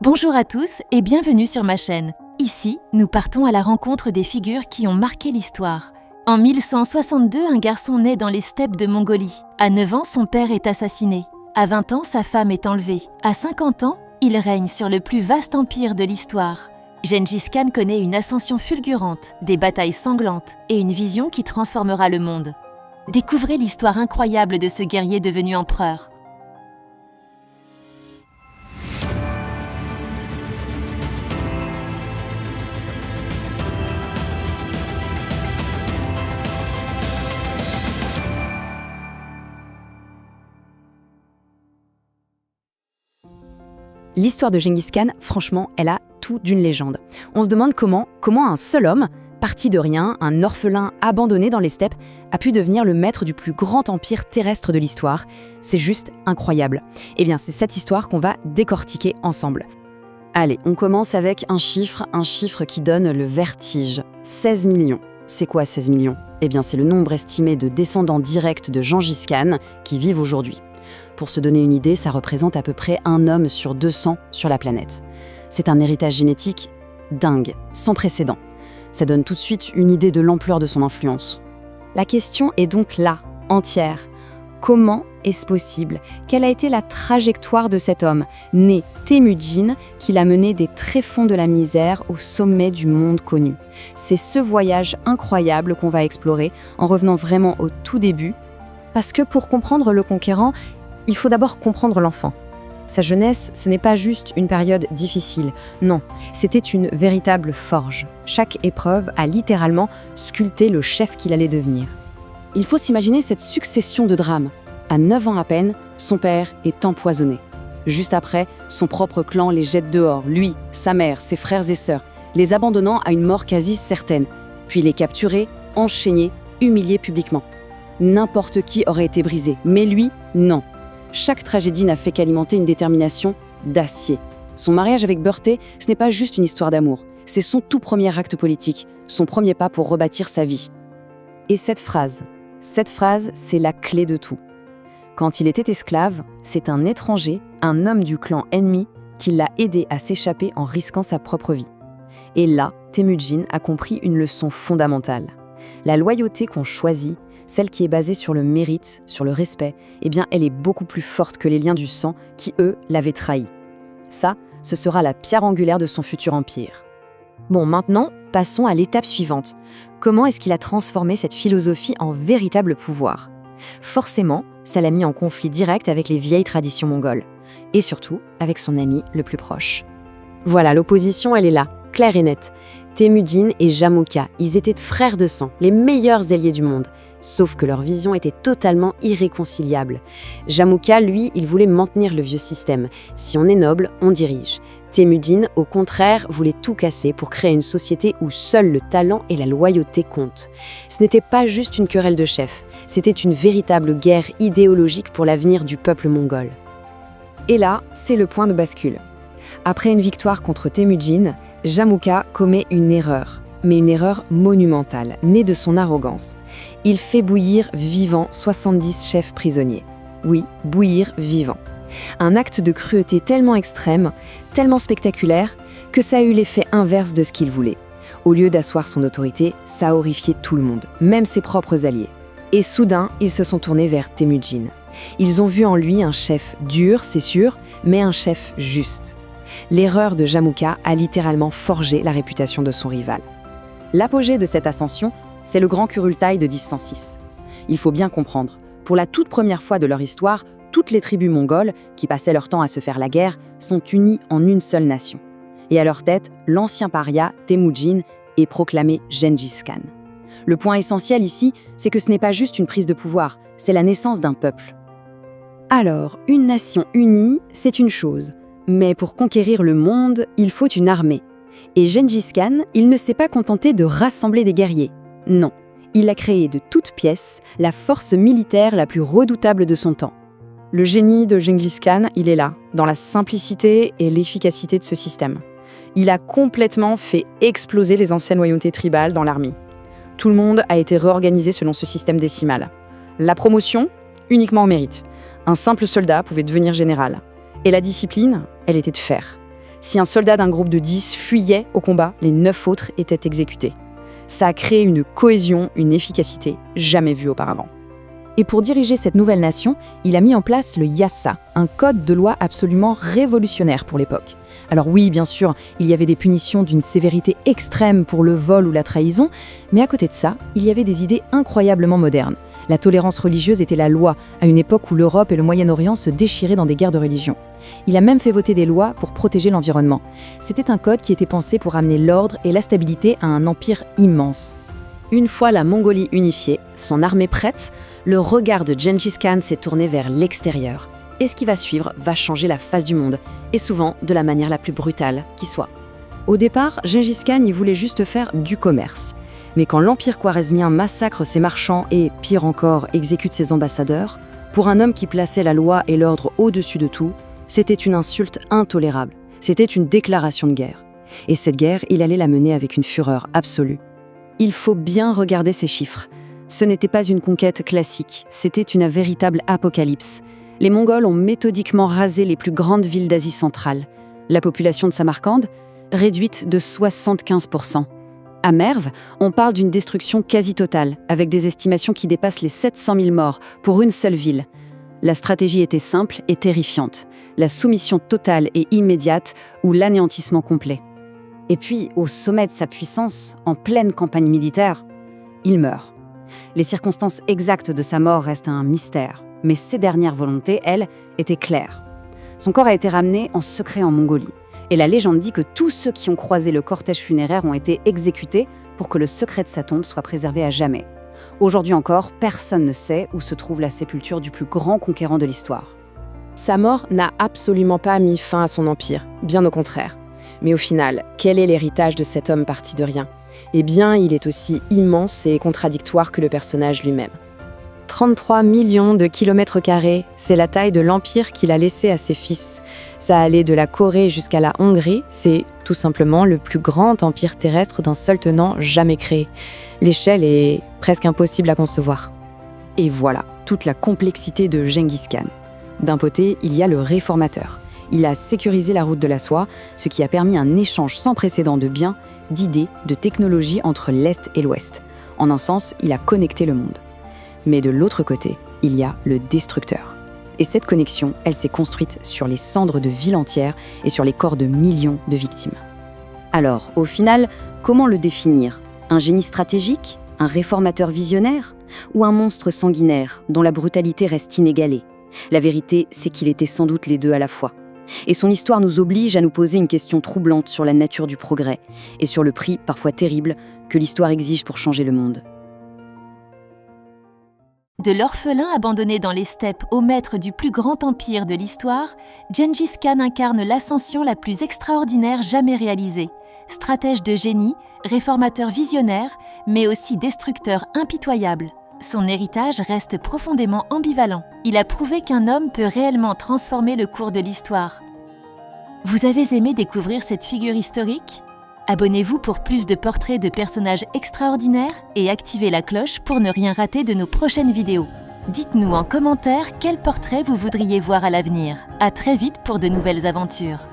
Bonjour à tous et bienvenue sur ma chaîne. Ici, nous partons à la rencontre des figures qui ont marqué l'histoire. En 1162, un garçon naît dans les steppes de Mongolie. À 9 ans, son père est assassiné. À 20 ans, sa femme est enlevée. À 50 ans, il règne sur le plus vaste empire de l'histoire. Gengis Khan connaît une ascension fulgurante, des batailles sanglantes et une vision qui transformera le monde. Découvrez l'histoire incroyable de ce guerrier devenu empereur. L'histoire de Gengis Khan, franchement, elle a tout d'une légende. On se demande comment un seul homme, parti de rien, un orphelin abandonné dans les steppes, a pu devenir le maître du plus grand empire terrestre de l'histoire. C'est juste incroyable. Eh bien, c'est cette histoire qu'on va décortiquer ensemble. Allez, on commence avec un chiffre qui donne le vertige. 16 millions. C'est quoi 16 millions ? Eh bien, c'est le nombre estimé de descendants directs de Gengis Khan qui vivent aujourd'hui. Pour se donner une idée, ça représente à peu près un homme sur 200 sur la planète. C'est un héritage génétique dingue, sans précédent. Ça donne tout de suite une idée de l'ampleur de son influence. La question est donc là, entière. Comment est-ce possible ? Quelle a été la trajectoire de cet homme, né Temujin, qui l'a mené des tréfonds de la misère au sommet du monde connu ? C'est ce voyage incroyable qu'on va explorer en revenant vraiment au tout début. Parce que pour comprendre le conquérant, il faut d'abord comprendre l'enfant. Sa jeunesse, ce n'est pas juste une période difficile. Non, c'était une véritable forge. Chaque épreuve a littéralement sculpté le chef qu'il allait devenir. Il faut s'imaginer cette succession de drames. À 9 ans à peine, son père est empoisonné. Juste après, son propre clan les jette dehors, lui, sa mère, ses frères et sœurs, les abandonnant à une mort quasi certaine. Puis les capturer, enchaîner, humilier publiquement. N'importe qui aurait été brisé, mais lui, non. Chaque tragédie n'a fait qu'alimenter une détermination d'acier. Son mariage avec Berthe, ce n'est pas juste une histoire d'amour, c'est son tout premier acte politique, son premier pas pour rebâtir sa vie. Et cette phrase, c'est la clé de tout. Quand il était esclave, c'est un étranger, un homme du clan ennemi, qui l'a aidé à s'échapper en risquant sa propre vie. Et là, Temujin a compris une leçon fondamentale. La loyauté qu'on choisit, celle qui est basée sur le mérite, sur le respect, eh bien, elle est beaucoup plus forte que les liens du sang qui, eux, l'avaient trahi. Ça, ce sera la pierre angulaire de son futur empire. Bon, maintenant, passons à l'étape suivante. Comment est-ce qu'il a transformé cette philosophie en véritable pouvoir ? Forcément, ça l'a mis en conflit direct avec les vieilles traditions mongoles. Et surtout, avec son ami le plus proche. Voilà, l'opposition, elle est là, claire et nette. Temujin et Jamukha, ils étaient frères de sang, les meilleurs alliés du monde. Sauf que leur vision était totalement irréconciliable. Jamukha, lui, il voulait maintenir le vieux système. Si on est noble, on dirige. Temujin, au contraire, voulait tout casser pour créer une société où seul le talent et la loyauté comptent. Ce n'était pas juste une querelle de chefs, c'était une véritable guerre idéologique pour l'avenir du peuple mongol. Et là, c'est le point de bascule. Après une victoire contre Temujin, Jamukha commet une erreur. Mais une erreur monumentale, née de son arrogance. Il fait bouillir vivant 70 chefs prisonniers. Oui, bouillir vivant. Un acte de cruauté tellement extrême, tellement spectaculaire, que ça a eu l'effet inverse de ce qu'il voulait. Au lieu d'asseoir son autorité, ça a horrifié tout le monde, même ses propres alliés. Et soudain, ils se sont tournés vers Temujin. Ils ont vu en lui un chef dur, c'est sûr, mais un chef juste. L'erreur de Jamukha a littéralement forgé la réputation de son rival. L'apogée de cette ascension, c'est le grand Kurultaï de 1006. Il faut bien comprendre, pour la toute première fois de leur histoire, toutes les tribus mongoles, qui passaient leur temps à se faire la guerre, sont unies en une seule nation. Et à leur tête, l'ancien paria, Temujin, est proclamé Gengis Khan. Le point essentiel ici, c'est que ce n'est pas juste une prise de pouvoir, c'est la naissance d'un peuple. Alors, une nation unie, c'est une chose. Mais pour conquérir le monde, il faut une armée. Et Gengis Khan, il ne s'est pas contenté de rassembler des guerriers. Non, il a créé de toutes pièces la force militaire la plus redoutable de son temps. Le génie de Gengis Khan, il est là, dans la simplicité et l'efficacité de ce système. Il a complètement fait exploser les anciennes loyautés tribales dans l'armée. Tout le monde a été réorganisé selon ce système décimal. La promotion, uniquement au mérite. Un simple soldat pouvait devenir général. Et la discipline, elle était de fer. Si un soldat d'un groupe de 10 fuyait au combat, les 9 autres étaient exécutés. Ça a créé une cohésion, une efficacité jamais vue auparavant. Et pour diriger cette nouvelle nation, il a mis en place le Yassa, un code de loi absolument révolutionnaire pour l'époque. Alors oui, bien sûr, il y avait des punitions d'une sévérité extrême pour le vol ou la trahison, mais à côté de ça, il y avait des idées incroyablement modernes. La tolérance religieuse était la loi, à une époque où l'Europe et le Moyen-Orient se déchiraient dans des guerres de religion. Il a même fait voter des lois pour protéger l'environnement. C'était un code qui était pensé pour amener l'ordre et la stabilité à un empire immense. Une fois la Mongolie unifiée, son armée prête, le regard de Gengis Khan s'est tourné vers l'extérieur. Et ce qui va suivre va changer la face du monde, et souvent de la manière la plus brutale qui soit. Au départ, Gengis Khan y voulait juste faire du commerce. Mais quand l'Empire khwarezmien massacre ses marchands et, pire encore, exécute ses ambassadeurs, pour un homme qui plaçait la loi et l'ordre au-dessus de tout, c'était une insulte intolérable. C'était une déclaration de guerre. Et cette guerre, il allait la mener avec une fureur absolue. Il faut bien regarder ces chiffres. Ce n'était pas une conquête classique, c'était une véritable apocalypse. Les Mongols ont méthodiquement rasé les plus grandes villes d'Asie centrale. La population de Samarcande, réduite de 75%. À Merv, on parle d'une destruction quasi totale, avec des estimations qui dépassent les 700 000 morts pour une seule ville. La stratégie était simple et terrifiante. La soumission totale et immédiate ou l'anéantissement complet. Et puis, au sommet de sa puissance, en pleine campagne militaire, il meurt. Les circonstances exactes de sa mort restent un mystère, mais ses dernières volontés, elles, étaient claires. Son corps a été ramené en secret en Mongolie, et la légende dit que tous ceux qui ont croisé le cortège funéraire ont été exécutés pour que le secret de sa tombe soit préservé à jamais. Aujourd'hui encore, personne ne sait où se trouve la sépulture du plus grand conquérant de l'histoire. Sa mort n'a absolument pas mis fin à son empire, bien au contraire. Mais au final, quel est l'héritage de cet homme parti de rien ? Eh bien, il est aussi immense et contradictoire que le personnage lui-même. 33 millions de kilomètres carrés, c'est la taille de l'empire qu'il a laissé à ses fils. Ça allait de la Corée jusqu'à la Hongrie, c'est tout simplement le plus grand empire terrestre d'un seul tenant jamais créé. L'échelle est presque impossible à concevoir. Et voilà, toute la complexité de Gengis Khan. D'un côté, il y a le réformateur. Il a sécurisé la route de la soie, ce qui a permis un échange sans précédent de biens, d'idées, de technologies entre l'Est et l'Ouest. En un sens, il a connecté le monde. Mais de l'autre côté, il y a le destructeur. Et cette connexion, elle s'est construite sur les cendres de villes entières et sur les corps de millions de victimes. Alors, au final, comment le définir ? Un génie stratégique ? Un réformateur visionnaire ? Ou un monstre sanguinaire dont la brutalité reste inégalée ? La vérité, c'est qu'il était sans doute les deux à la fois. Et son histoire nous oblige à nous poser une question troublante sur la nature du progrès et sur le prix, parfois terrible, que l'histoire exige pour changer le monde. De l'orphelin abandonné dans les steppes au maître du plus grand empire de l'histoire, Gengis Khan incarne l'ascension la plus extraordinaire jamais réalisée. Stratège de génie, réformateur visionnaire, mais aussi destructeur impitoyable. Son héritage reste profondément ambivalent. Il a prouvé qu'un homme peut réellement transformer le cours de l'histoire. Vous avez aimé découvrir cette figure historique ? Abonnez-vous pour plus de portraits de personnages extraordinaires et activez la cloche pour ne rien rater de nos prochaines vidéos. Dites-nous en commentaire quel portrait vous voudriez voir à l'avenir. À très vite pour de nouvelles aventures.